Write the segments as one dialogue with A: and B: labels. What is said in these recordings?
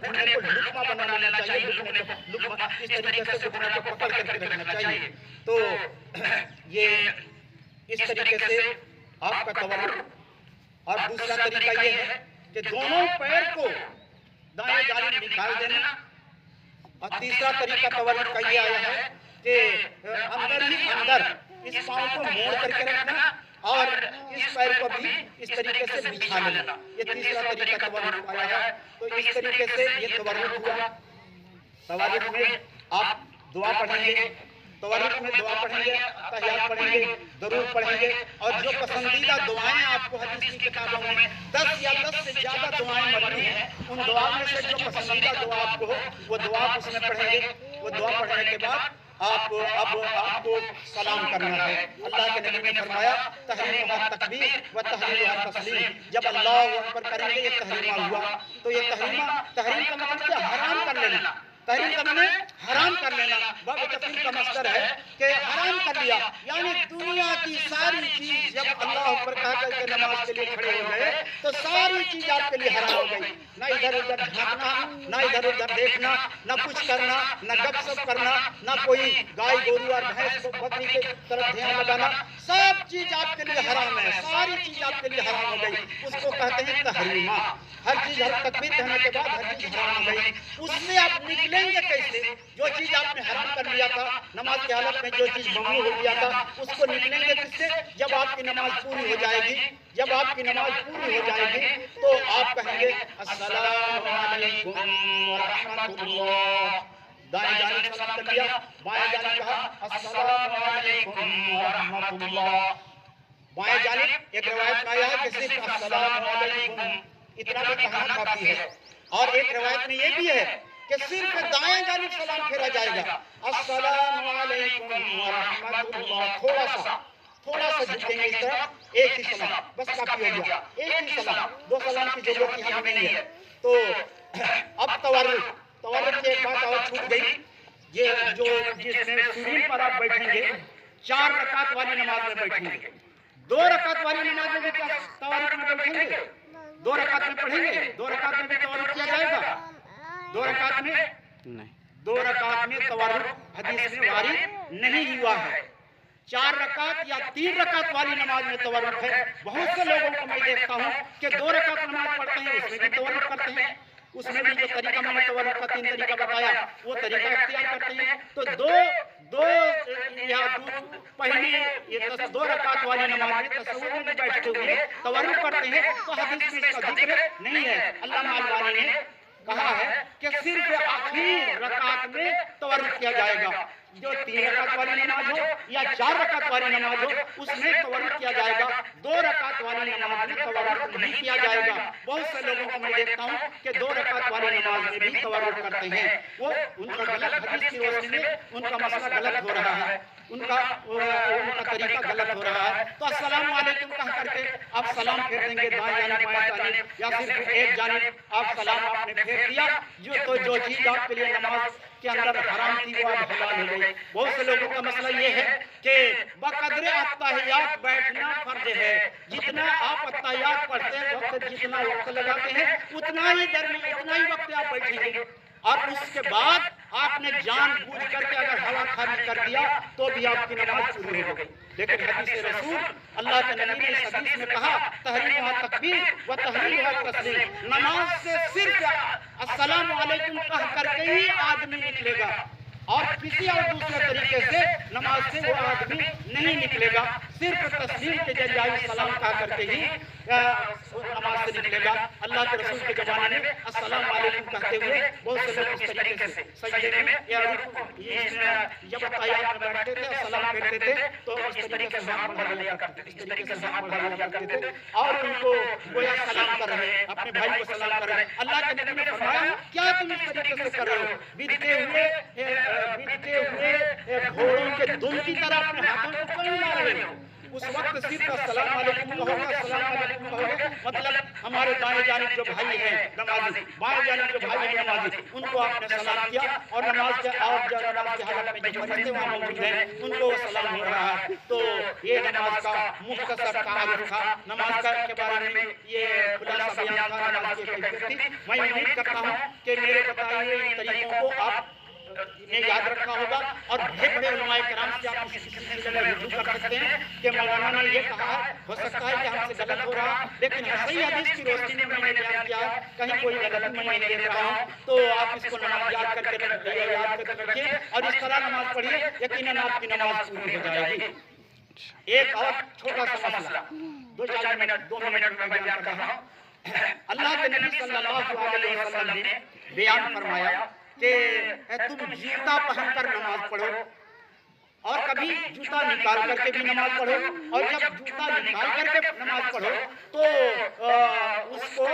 A: घुटने को लुकमा बना लेना चाहिए, लुकमा इस तरीके से घुटने को पकड़ करके रखना चाहिए। तो ये इस तरीके से आपका तवल्लुक। और दूसरा तरीका ये है कि दोनों पैर को दाएं जानिब निकाल देना। और तीसरा तरीका तवल्लुक का ये आया है कि अंदर ही अंदर इस पाँव को मोड़ करके रखना और इस पैर को भी इस तरीके से बिछा लेना। ये तीसरा तरीका तवल्लुक आया है। तो इस तरीके से ये तवल्लुक हुआ। तवल्लुक में आप दुआ पढ़ेंगे, तवल्लुक में दुआ पढ़ेंगे, तहियात पढ़ेंगे, दरूद पढ़ेंगे। और जो पसंदीदा दुआएं आपको हदीस की किताबों में 10 या 10 से ज्यादा दुआएं मरनी हैं, उन दुआओं में से जो पसंदीदा दुआ आपको हो वो दुआ उसमें पढ़ेंगे। वो दुआ पढ़ने के बाद आपको सलाम करना है। अल्लाह के नबी ने फरमाया तहरीम व तकबीर व तहलील व तस्लीम। जब अल्लाहु अकबर करेंगे ये तहरीमा हुआ। तो ये तहरीम का मतलब क्या? हराम कर लेना। तहरीम का मैंने हराम कर लेना। बाब तफसीर का मसदर है कि हराम कर लिया, यानी दुनिया की सारी चीज जब अल्लाह अकबर कह करके नमाज के लिए खड़े हो गए तो सारी चीज आपके लिए हराम हो गई। ना इधर उधर झांकना, ना इधर उधर देखना, ना कुछ करना, ना गपशप करना, ना कोई गाय गोरू और भैंस बकरी के तरफ ध्यान लगाना, सब चीज आपके लिए हराम है। सारी चीज आपके लिए हराम हो गई। उसको कहते हैं तहरीमा। हर चीज, हर तकबीर कहने के बाद हर चीज हराम हो गई। उसमें आप निकलेंगे कैसे? जो चीज आपने हराम कर लिया था नमाज की हालत में, जो चीज ममनू हो गया था, उसको निकलेंगे किससे? जब आपकी नमाज पूरी हो जाएगी। जब आपकी नमाज पूरी हो जाएगी तो आप कहेंगे अस्सलामु अलैकुम व रहमतुल्लाह। दाएं जानिब सलाम कर लिया, बाएं जानिब कहा अस्सलामु अलैकुम व रहमतुल्लाह। बाएं जानिब एक रिवायत में आया है कि सिर्फ अस्सलामु अलैकुम इतना भी कहना काफी है। और एक रिवायत में ये भी है कि सिर्फ दाएं जानिब सलाम फेरा जाएगा, अस्सलामु अलैकुम व रहमतुल्लाह। थोड़ा सा झुकेंगे इस तरह, एक ही सलाम बस काफी हो गया। एक ही सलाम, दो सलाम की जरूरत यहाँ नहीं है। तो अब तवल्लुक की एक बात और छूट गई। ये जो जिसमें सीढ़ी पर आप बैठेंगे, 4 रकात वाली नमाज में बैठेंगे। 2 रकात वाली नमाज में भी तवल्लुक में बैठेंगे, 2 रकात में पढ़ेंगे, 2 रकात में भी तवल्लुक किया जाएगा। 2 रकात में नहीं, 2 रकात में तवल्लुक हदीस में वारिद नहीं हुआ है। 4 रकात या 3 रकात वाली नमाज में तवल्लुक है। बहुत से लोगों को मैं देखता हूँ कि 2 रकात नमाज पढ़ते हैं, उसमें भी तवल्लुक करते हैं। उसमें भी जो तरीका मैंने तवल्लुक का 3 तरीका बताया वो तरीका इख्तियार करते हैं। तो दो या पहली 2 रकात वाली नमाज में तसव्वुर में बैठते हुए तवल्लुक करते हैं तो हदीस में इसका जिक्र नहीं है। अल्लामा अलबानी ने कहा है कि सिर्फ आखिरी रकात में तवल्लुक किया जाएगा। जो 3 रकात वाली नमाज हो या 4 रकात वाली नमाज हो उसमें तवल्लुक किया जाएगा। 2 रकात वाली नमाज में तवल्लुक नहीं किया जाएगा। बहुत से लोगों को मैं देखता हूँ कि 2 रकात वाली नमाज में भी तवल्लुक करते हैं। वो उनका गलत, हदीस की रोशनी में उनका मसला गलत हो रहा है, उनका तरीका गलत हो रहा है। तो अस्सलामु अलैकुम कह करके आप सलाम फेर देंगे दाएं जानिब बाएं जानिब, या सिर्फ एक जानिब आप सलाम आपने फेर दिया। जो चीज आपके लिए नमाज के अंदर हराम थी वो अब हलाल हो गई। बहुत से लोगों का मसला ये है कि बकदरे अत्तहियात बैठना फर्ज है। जितना आप अत्तहियात पढ़ते वक्त जितना वक्त लगाते हैं उतना ही देर में उतना ही वक्त आप बैठेंगे। और उसके बाद आपने जानबूझ करके अगर हवा खाली कर दिया तो भी आपकी नमाज पूरी हो गई। लेकिन हदीस रसूल अल्लाह के नबी ने इस हदीस में कहा तहरीम व तकबीर व तहलील व तस्लीम। नमाज से सिर्फ अस्सलामु अलैकुम कह करके ही आदमी निकलेगा और किसी और दूसरे तरीके से नमाज से वो आदमी नहीं निकलेगा। सिर्फ तस्लीम के जरिए सलाम कह करके ही नमाज से निकलेगा। अल्लाह के रसूल के जमाने में अस्सलाम वालेकुम कहते हुए बहुत से लोग इस तरीके से सजदे में या जब तहियात में बैठते थे सलाम कहते थे तो इस तरीके से हाथ बढ़ा लिया करते थे, इस तरीके से हाथ बढ़ा लिया करते थे और उनको गोया सलाम कर रहे हैं, अपने भाई को सलाम कर रहे हैं। अल्लाह के नबी ने फरमाया क्या तुम इस तरीके से कर रहे हो? बीतते हुए घोड़ों के दुम की तरह अपने हाथों को क्यों ला रहे हो? उस वक्त सिर्फ अस्सलाम वालेकुम कहोगे, अस्सलाम वालेकुम कहोगे, मतलब हमारे दाएं जानिब जो भाई हैं नमाजी, बाएं जानिब जो भाई हैं नमाजी, उनको आपने सलाम किया और नमाज के हालत में जो फरिश्ते वहाँ मौजूद हैं उनको सलाम हो रहा है। तो ये नमाज का मुख्तसर तारुफ था, नमाज के बारे में ये खुलासा बयान था नमाज की कैफियत थी। मैं उम्मीद करता हूँ कि मेरे बताए हुए इन तरीकों को आप ने याद रखा होगा और बड़े बड़े उलमाए किराम से आप इस सिलसिले में रुजू कर सकते हैं कि मौलाना ने ये कहा है, हो सकता है कि हमसे गलत हो रहा, लेकिन सही हदीस की रोशनी में मैंने बयान किया है, कहीं कोई गलती मैं नहीं देख रहा हूँ। तो आप इसको नमाज याद करके रखिए और इस तरह नमाज पढ़िए, यकीनन आपकी नमाज पूरी हो जाएगी। एक और छोटा सा मसला 2 मिनट में बयान कर रहा हूँ। अल्लाह के नबी सल्लल्लाहु अलैहि वसल्लम ने बयान फरमाया कि तुम जूता पहनकर नमाज पढ़ो और कभी जूता निकाल करके भी नमाज पढ़ो, और जब जूता निकाल करके नमाज पढ़ो तो उसको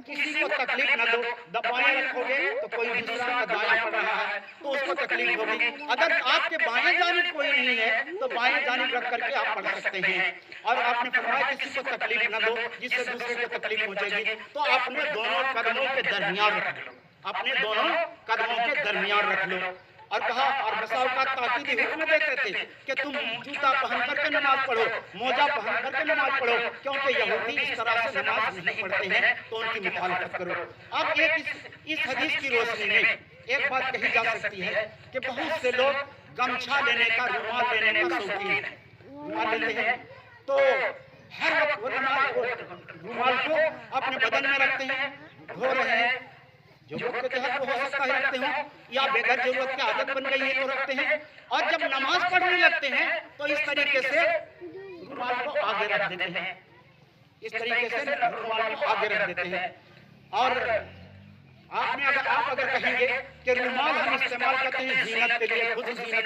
A: किसी को तकलीफ न दो। दबाए रखोगे तो कोई दूसरा का दाया पड़ रहा है तो उसको तकलीफ होगी। अगर आपके बाएं जानिब कोई नहीं है तो बाएं जानिब रख करके आप पढ़ सकते हैं। और आपने फरमाया किसी को तकलीफ न दो जिससे दूसरे को तकलीफ पहुंचेगी, तो आपने दोनों कदमों के दरमियान रख लो, अपने दोनों कदमों के दरमियान रख लो। और कहा और बसाव का ताकीदी हुक्म देते थे कि तुम जूता पहन करके नमाज पढ़ो, मोजा पहन करके नमाज पढ़ो, क्योंकि यहूदी इस तरह से नमाज नहीं पढ़ते हैं तो उनकी मुखालफत करो। अब इस हदीस की रोशनी में एक बात कही जा सकती है कि बहुत से लोग गमछा लेने का, रुमाल लेने का शौकीन है, रुमाल लेते हैं तो हर वक्त वो रुमाल को अपने बदन में रखते हैं, धो रहे हैं, जरूरत के तहत वो हो सकता है रखते हो या बगैर जरूरत की आदत बन गई है तो रखते हैं। और जब नमाज पढ़ने लगते हैं तो इस तरीके से रुमाल को आगे रख देते हैं, इस तरीके से रुमाल को आगे रख देते हैं। और आप अगर कहेंगे कि रुमाल हम इस्तेमाल करते हैं जीनत के लिए, खुद जीनत,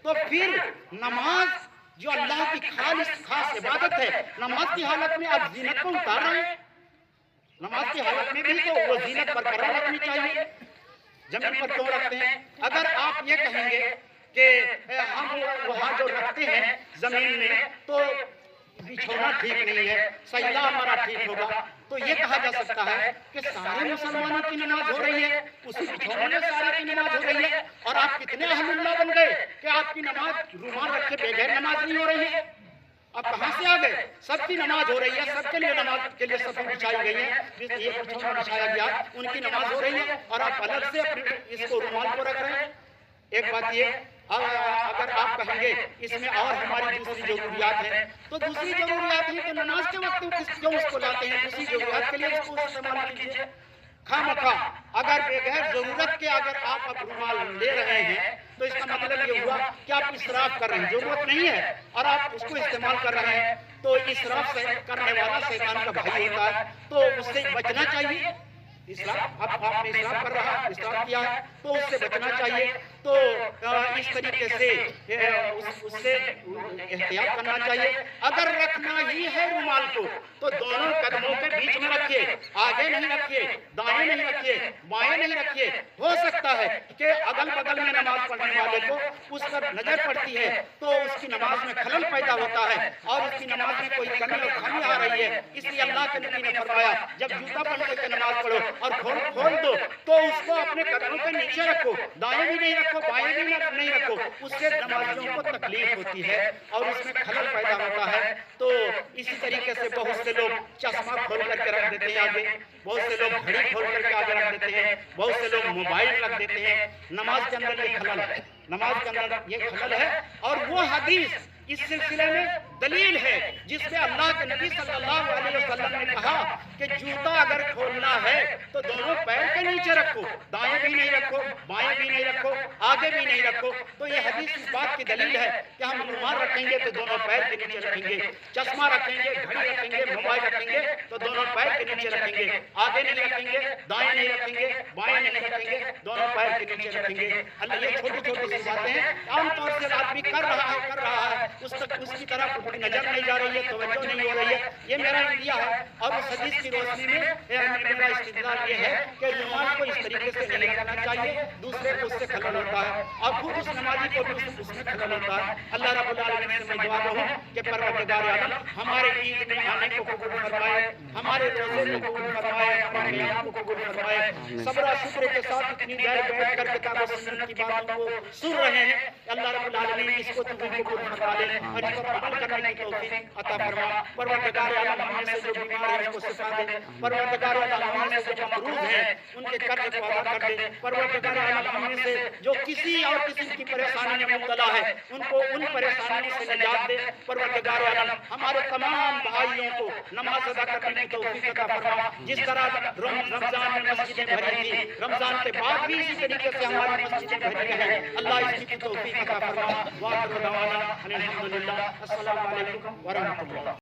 A: तो फिर नमाज जो अल्लाह की खास इबादत है, नमाज की हालत में आप जीनत को उतार रहे हैं। नमाज की हालत में भी तो वो जीनत बरकरार रखनी चाहिए, जमीन पर क्यों रखते हैं? अगर आप ये कहेंगे कि हम वहाँ जो रखते हैं जमीन में तो बिछोना ठीक नहीं है, सजदा हमारा ठीक होगा, तो ये कहा जा सकता है कि सारे मुसलमानों की नमाज हो रही है, उसी बिछोने में सारे की नमाज हो रही है, और आप कितने अहलुल्लाह बन गए कि आपकी नमाज रुमाल रखे बगैर नमाज नहीं हो रही है। अब कहाँ से आ गए? सबकी नमाज हो रही है, सबके लिए नमाज के लिए सफर बिछाई गई है, ये बिछौना बिछाया गया, उनकी नमाज हो रही है और आप अलग से अपने इसको रुमाल को रख रहे हैं। एक बात ये, अगर आप कहेंगे इसमें और हमारी दूसरी जरूरियात है, तो दूसरी जरूरियात है तो नमाज के वक्त क्यों उसको लाते हैं? दूसरी जरूरियात के लिए उसको इस्तेमाल कीजिए। खामखा अगर बगैर जरूरत के अगर आप अब रुमाल ले रहे हैं तो इसका मतलब ये हुआ कि आप इसराफ कर रहे हैं, जरूरत नहीं है और आप उसको इस्तेमाल कर रहे हैं। तो इसराफ करने वाला शैतान का भाई होता है, तो उससे बचना चाहिए। इसराफ आपने इसराफ कर रहा, इसराफ किया है तो उससे बचना चाहिए। तो इस तरीके से उससे एहतियात करना चाहिए। अगर रखना ही है रुमाल को तो दोनों कदमों के बीच में रखिए, आगे नहीं रखिए, दाएं नहीं रखिए, बाएं नहीं रखिए। हो सकता है कि अगल बगल में नमाज पढ़ने वाले को उस पर नजर पड़ती है तो उसकी नमाज में खलल पैदा होता है और उसकी नमाज में कोई कमी और खामी आ रही है। इसलिए अल्लाह के नबी ने फरमाया जब जूता पहन के नमाज पढ़ो और खोल दो तो उसको अपने कदमों के नीचे रखो, दाएं भी नहीं रखो, बाएं भी नहीं रखो, उससे नमाजियों को तकलीफ होती है और उसमें खलल पैदा होता है। तो इसी तरीके से बहुत से लोग चश्मा खोल करके रख देते हैं आगे, बहुत से लोग घड़ी खोल करके आगे रख देते हैं, बहुत से लोग मोबाइल रख देते हैं। नमाज के अंदर ये खलल है, नमाज के अंदर ये खलल है। और वो हदीस इस सिलसिले में दलील है जिसमें अल्लाह के नबी सल्लल्लाहु अलैहि वसल्लम ने कहा कि जूता अगर खोलना है तो दोनों पैर के नीचे रखो, दाएं भी नहीं रखो, बाएं भी नहीं रखो, आगे भी नहीं रखो। तो ये हदीस इस बात की दलील है कि हम रुमाल रखेंगे तो दोनों पैर के नीचे रखेंगे, चश्मा रखेंगे, घड़ी रखेंगे, मोबाइल रखेंगे तो दोनों पैर के नीचे रखेंगे, आगे नहीं रखेंगे, दाएं नहीं रखेंगे, बाएं नहीं रखेंगे, दोनों पैर के नीचे रखेंगे। अल्लाह ये छोटी छोटी सी बातें हैं, आमतौर से आदमी कर रहा है, उसकी तरफ कोई नजर नहीं जा रही है, तवज्जो नहीं हो रही है। ये मेरा इंडिया है और उस हदीस की रोशनी में मेरा इस्तिदलाल ये है कि रुमाल को इस طریقے سے نہیں رکھنا چاہیے، دوسرے کو اس سے خلل ہوتا ہے اور خود اس نمازی کو بھی اس میں خلل ہوتا ہے۔ اللہ رب العالمین سے میں دعا کروں کہ پروردگار عالم ہمارے عید میں آنے کو قبول فرمائے، ہمارے روزے کو قبول فرمائے، ہمارے قیام کو قبول فرمائے۔ صبر و شکر کے ساتھ اتنی دیر بیٹھ کر کتاب و سنت کی باتوں کو سن رہے ہیں، اللہ رب العالمین اس کو تم قبول فرما لے اور اس پر عمل کرنے کی توفیق عطا فرما۔ پروردگار عالم ہم میں سے جو بیمار ہیں ان کو شفا دے، پروردگار عالم ہم میں سے جو مقروض ہیں ان کے قرض کو ادا کر دے، پروردگار عالم ہم میں سے جو کسی اور قسم کی پریشانی میں مبتلا ہے ان کو ان پریشانیوں سے نجات دے، پروردگار عالم ہمارے تمام بھائیوں کو نماز ادا کرنے کی توفیق عطا فرما۔ جس طرح رمضان میں مسجدیں بھری تھی، رمضان کے بعد بھی اسی طریقے سے ہماری مسجدیں بھری ہیں، اللہ اس کی توفیق عطا فرما۔ وآخر دعوانا ان الحمدللہ۔ السلام علیکم ورحمۃ اللہ۔